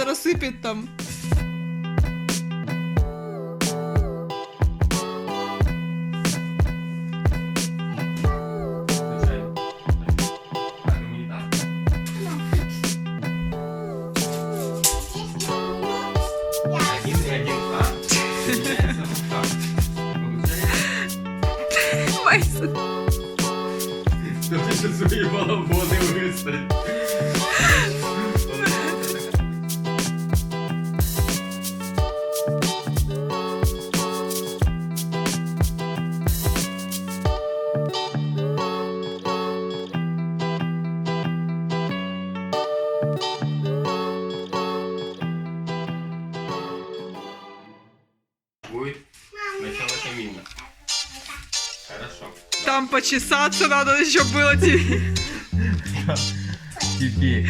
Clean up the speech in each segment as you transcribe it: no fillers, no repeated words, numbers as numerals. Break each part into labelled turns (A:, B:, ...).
A: что-то рассыпет там. Майсон.
B: Та ти ще свої балабони вистань. Будет сначала камина. Хорошо.
A: Там почесаться надо еще было тебе.
B: Теперь.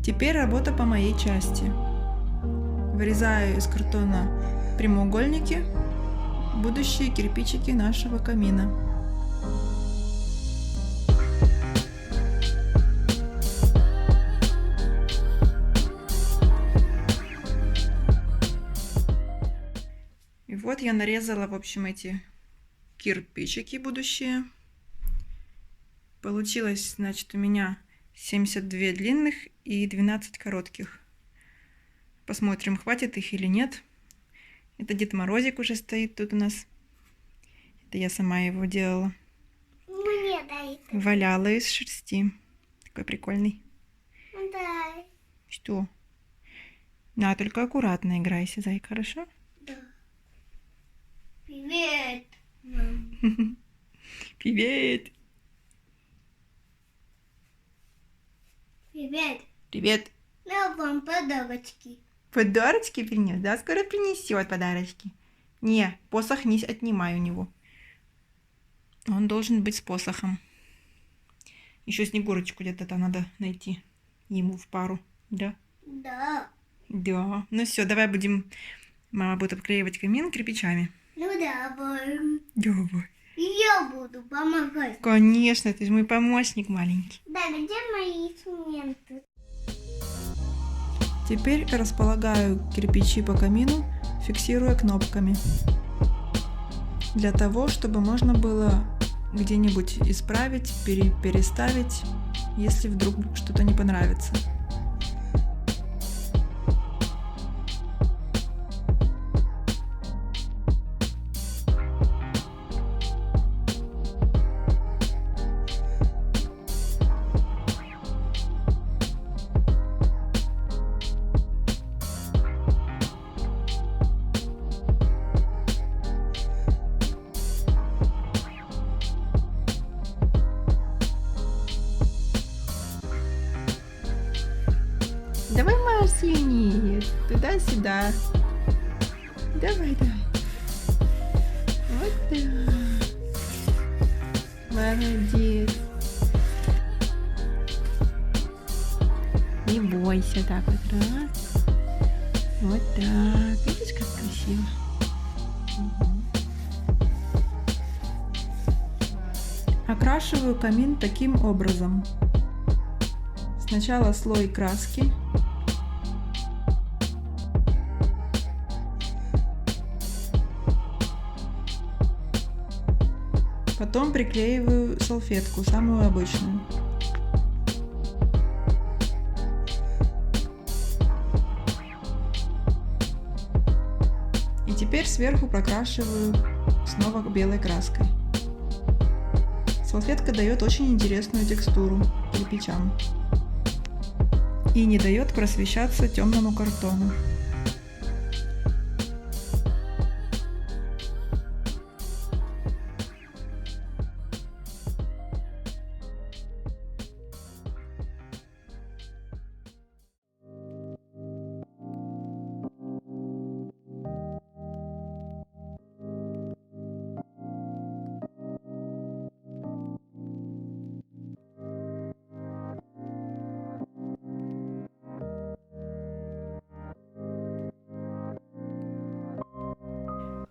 C: Теперь работа по моей части. Вырезаю из картона прямоугольники, будущие кирпичики нашего камина. И вот я нарезала, в общем, эти кирпичики будущие. Получилось, значит, у меня 72 длинных и 12 коротких. Посмотрим, хватит их или нет. Это Дед Морозик уже стоит тут у нас. Это я сама его делала.
D: Мне дай.
C: Валяла из шерсти. Такой прикольный.
D: Дай.
C: Что? На, только аккуратно играйся, зайка, хорошо?
D: Да. Привет, мам.
C: Привет!
D: Привет.
C: Привет!
D: На вам подарочки.
C: Подарочки принес? Да, скоро принесет подарочки. Не, посох не отнимай у него. Он должен быть с посохом. Еще Снегурочку где-то там надо найти ему в пару. Да?
D: Да.
C: Да. Ну все, давай будем... Мама будет обклеивать камин кирпичами.
D: Ну давай.
C: Давай.
D: И я буду помогать.
C: Конечно, ты же мой помощник маленький.
D: Да, где мои инструменты?
C: Теперь располагаю кирпичи по камину, фиксируя кнопками. Для того, чтобы можно было где-нибудь исправить, переставить, если вдруг что-то не понравится. Давай, Марсиний, туда-сюда. Давай, давай. Вот так. Молодец. Не бойся, так вот раз. Вот так. Видишь, как красиво? Окрашиваю камин таким образом. Сначала слой краски. Потом приклеиваю салфетку, самую обычную. И теперь сверху прокрашиваю снова белой краской. Салфетка дает очень интересную текстуру кирпичам и не дает просвещаться темному картону.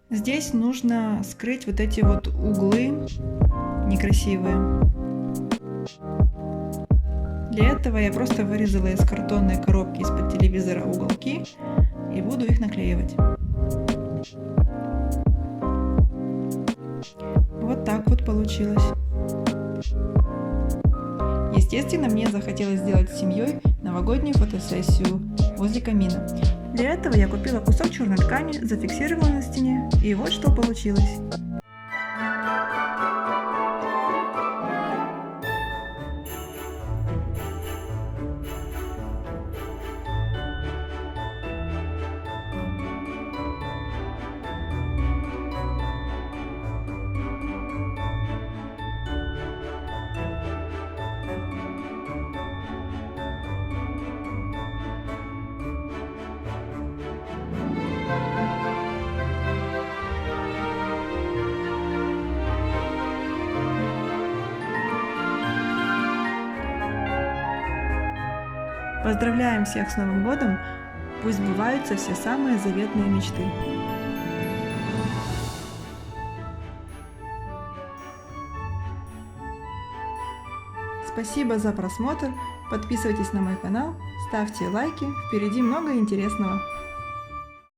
C: Здесь нужно скрыть вот эти вот углы некрасивые. Для этого я просто вырезала из картонной коробки из-под телевизора уголки и буду их наклеивать. Вот так вот получилось. Естественно, мне захотелось сделать с семьей новогоднюю фотосессию возле камина. Для этого я купила кусок черной ткани, зафиксировала на стене, и вот что получилось. Поздравляем всех с Новым годом! Пусть сбываются все самые заветные мечты. Спасибо за просмотр, подписывайтесь на мой канал, ставьте лайки, впереди много интересного.